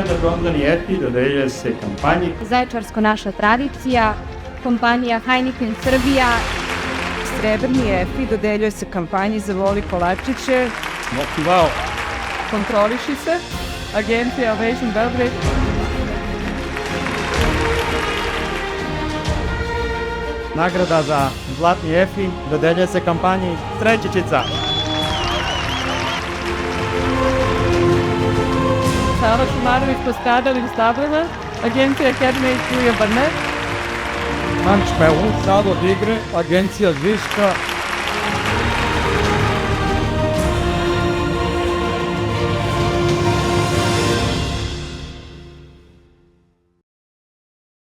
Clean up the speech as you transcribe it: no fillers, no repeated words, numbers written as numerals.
Nagrada Bronzani Efi dodeljuje se kampanji Zaječarsko naša tradicija, kompanija Heineken Srbija. Srebrni Efi dodeljuje se kampanji Zavoli kolačiće. Smoky Wow. Kontroliši se, agencija Ovation Belgrade. Nagrada za Zlatni Efi dodeljuje se kampanji Strećičica. Sala Šumarović postradali Stabrana, agencija Academy Julija Barnet. Manč Pelun, Sad od igre, agencija Zviška,